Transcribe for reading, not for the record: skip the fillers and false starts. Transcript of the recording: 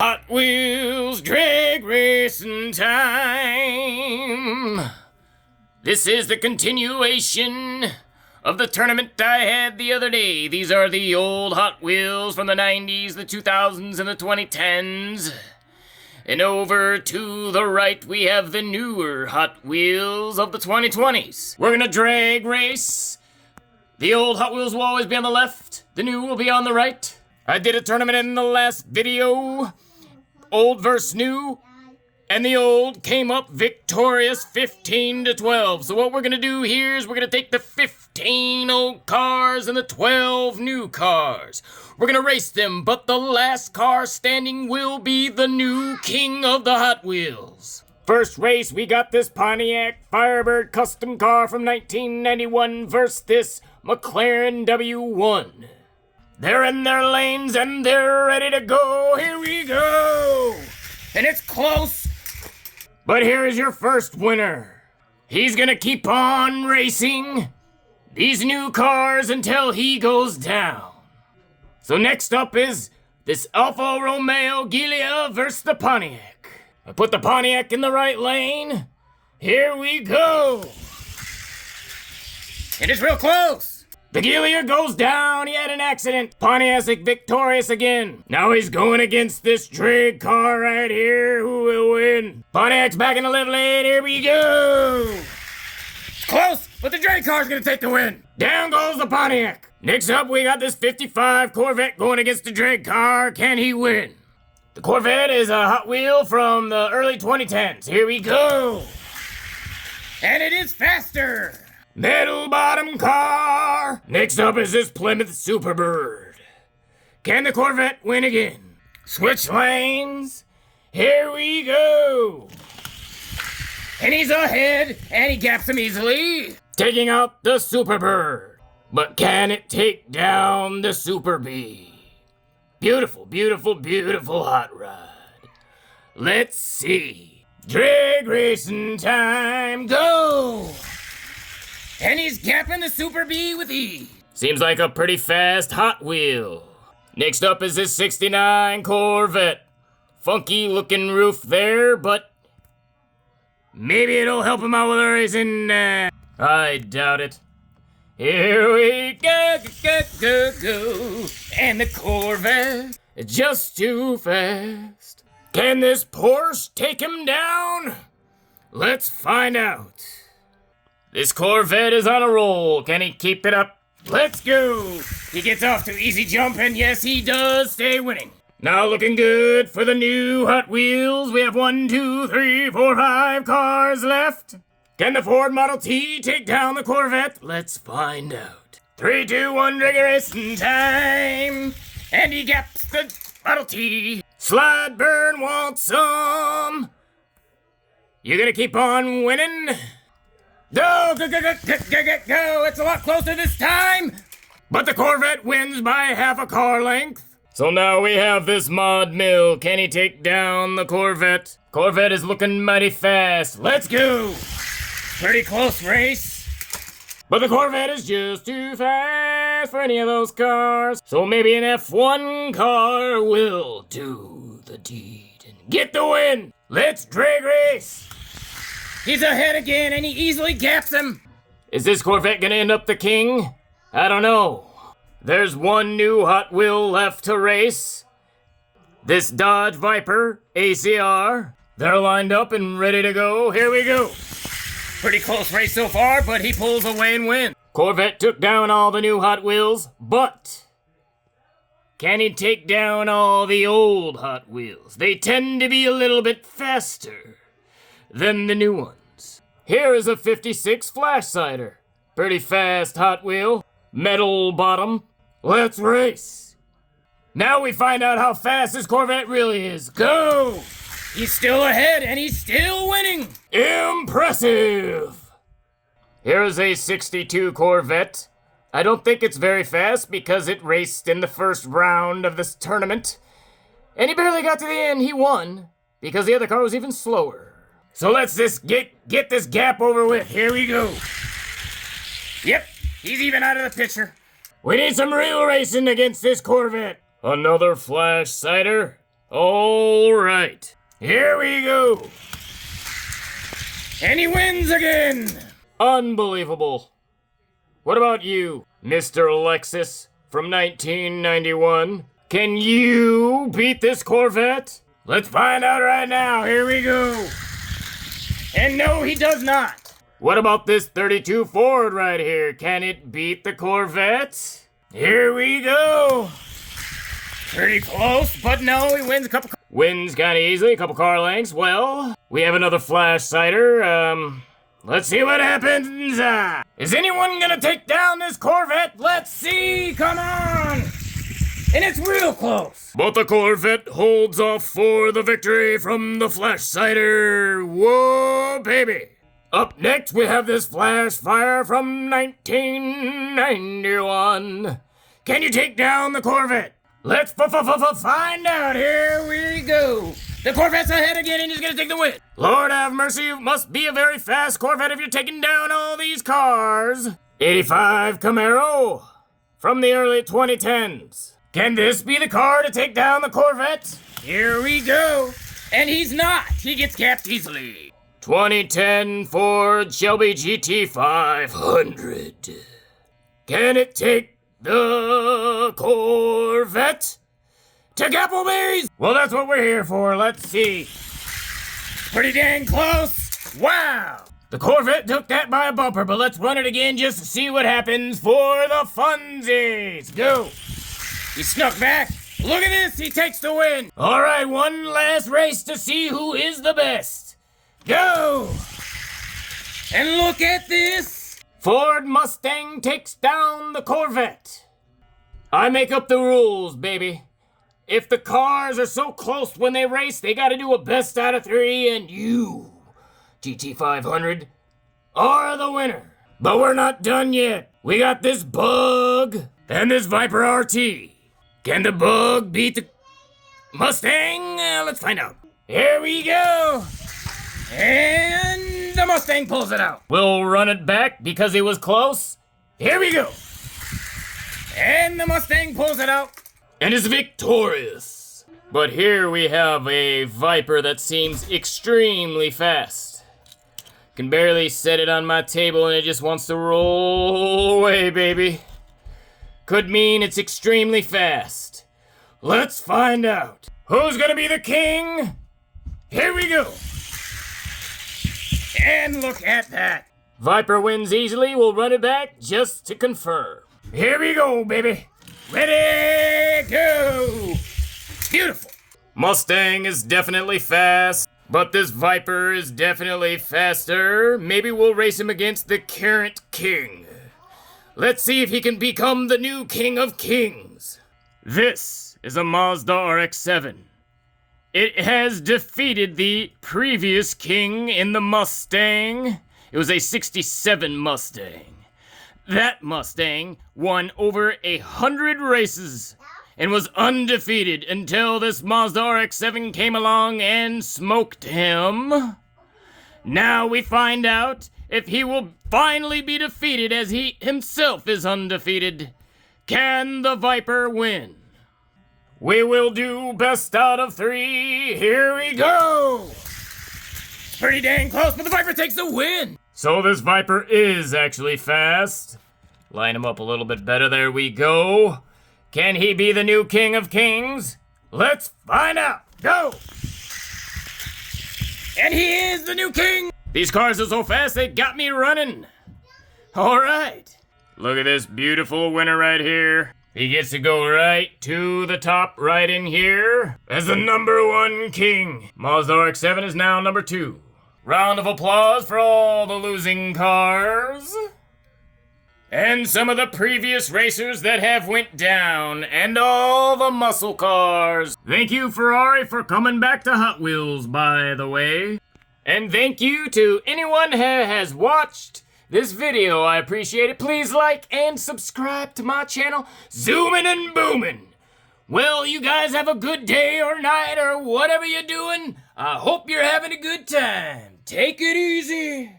Hot Wheels drag racing time. This is the continuation of the tournament I had the other day. These are the old Hot Wheels from the 90s, the 2000s, and the 2010s. And over to the right, we have the newer Hot Wheels of the 2020s. We're gonna drag race. The old Hot Wheels will always be on the left. The new will be on the right. I did a tournament in the last video. Old versus new. And the old came up victorious 15-12. So what we're gonna do here is we're gonna take the 15 old cars and the 12 new cars. We're gonna race them, but the last car standing will be the new king of the Hot Wheels. First race, we got this Pontiac Firebird custom car from 1991 versus this McLaren W1. They're in their lanes and they're ready to go. Here we go. And it's close. But here is your first winner. He's gonna keep on racing these new cars until he goes down. So next up is this Alfa Romeo Giulia versus the Pontiac. I put the Pontiac in the right lane. Here we go. It is real close. The Giulia goes down. He had an accident. Pontiac's victorious again. Now he's going against this drag car right here. Who will win? Pontiac's back in the left lane. Here we go. Close, but the drag car's gonna take the win. Down goes the Pontiac. Next up, we got this 55 Corvette going against the drag car. Can he win? The Corvette is a Hot Wheel from the early 2010s. Here we go. And it is faster. Metal bottom car. Next up is this Plymouth Superbird. Can the Corvette win again? Switch lanes. Here we go. And he's ahead, and he gaps him easily. Taking out the Superbird. But can it take down the Super Bee? Beautiful, beautiful, beautiful hot rod. Let's see. Drag racing time, go! And he's gapping the Super Bee with ease. Seems like a pretty fast Hot Wheel. Next up is this 69 Corvette. Funky looking roof there, but maybe it'll help him out with the racing. I doubt it. Here we go, go, go, go. And the Corvette is just too fast. Can this Porsche take him down? Let's find out. This Corvette is on a roll. Can he keep it up? Let's go. He gets off to easy jump, and yes, he does stay winning. Now looking good for the new Hot Wheels. We have 1, 2, 3, 4, 5 cars left. Can the Ford Model T take down the Corvette? Let's find out. 3, 2, 1, drag racing time. And he gaps the Model T. Slideburn wants some. You gonna keep on winning? Go, go, go, go, go, go, go, go. It's a lot closer this time. But the Corvette wins by half a car length. So now we have this Mod Mill. Can he take down the Corvette? Corvette is looking mighty fast. Let's go. Pretty close race. But the Corvette is just too fast for any of those cars. So maybe an F1 car will do the deed and get the win. Let's drag race. He's ahead again, and he easily gaps him. Is this Corvette gonna end up the king? I don't know. There's one new Hot Wheel left to race. This Dodge Viper ACR. They're lined up and ready to go. Here we go. Pretty close race so far, but he pulls away and wins. Corvette took down all the new Hot Wheels, but can he take down all the old Hot Wheels? They tend to be a little bit faster than the new ones. Here is a 56 Flash Cider. Pretty fast Hot Wheel. Metal bottom. Let's race. Now we find out how fast this Corvette really is. Go! He's still ahead and he's still winning. Impressive! Here is a 62 Corvette. I don't think it's very fast because it raced in the first round of this tournament. And he barely got to the end. He won because the other car was even slower. So let's just get this gap over with. Here we go. Yep, he's even out of the picture. We need some real racing against this Corvette. Another Flash Cider. All right, here we go. And he wins again. Unbelievable. What about you, Mr. Lexus from 1991? Can you beat this Corvette? Let's find out right now. Here we go. And no, he does not. What about this 32 Ford right here? Can it beat the Corvette? Here we go. Pretty close, but no, he wins a couple. Wins kind of easily, a couple car lengths. Well, we have another Flash Cider. Let's see what happens. Is anyone gonna take down this Corvette? Let's see. Come on. And it's real close. But the Corvette holds off for the victory from the Flash Cider. Whoa, baby. Up next, we have this Flash Fire from 1991. Can you take down the Corvette? Let's find out. Here we go. The Corvette's ahead again, and he's gonna take the win. Lord have mercy, you must be a very fast Corvette if you're taking down all these cars. 85 Camaro from the early 2010s. Can this be the car to take down the Corvette? Here we go. And he's not. He gets capped easily. 2010 Ford Shelby GT500. Can it take the Corvette to Applebee's? Well, that's what we're here for. Let's see. Pretty dang close. Wow. The Corvette took that by a bumper, but let's run it again just to see what happens for the funsies. Go. He snuck back. Look at this. He takes the win. All right, one last race to see who is the best. Go. And look at this. Ford Mustang takes down the Corvette. I make up the rules, baby. If the cars are so close when they race, they gotta do a best out of 3, and you, GT500, are the winner. But we're not done yet. We got this Bug and this Viper RT. Can the Bug beat the Mustang? Let's find out. Here we go. And the Mustang pulls it out. We'll run it back because it was close. Here we go. And the Mustang pulls it out and is victorious. But here we have a Viper that seems extremely fast. Can barely set it on my table and it just wants to roll away, baby. Could mean it's extremely fast. Let's find out. Who's gonna be the king? Here we go. And look at that. Viper wins easily. We'll run it back just to confirm. Here we go, baby. Ready, go. Beautiful. Mustang is definitely fast, but this Viper is definitely faster. Maybe we'll race him against the current king. Let's see if he can become the new king of kings. This is a Mazda RX-7. It has defeated the previous king in the Mustang. It was a 67 Mustang. That Mustang won over 100 races and was undefeated until this Mazda RX-7 came along and smoked him. Now we find out if he will finally be defeated as he himself is undefeated. Can the Viper win? We will do best out of 3. Here we go. Pretty dang close, but the Viper takes the win. So this Viper is actually fast. Line him up a little bit better. There we go. Can he be the new king of kings? Let's find out. Go. And he is the new king. These cars are so fast, they got me running. All right. Look at this beautiful winner right here. He gets to go right to the top right in here as the #1 king. Mazda RX-7 is now #2. Round of applause for all the losing cars. And some of the previous racers that have went down, and all the muscle cars. Thank you, Ferrari, for coming back to Hot Wheels, by the way. And thank you to anyone who has watched this video. I appreciate it. Please like and subscribe to my channel, Zoomin' and Boomin'. Well, you guys have a good day or night or whatever you're doing. I hope you're having a good time. Take it easy.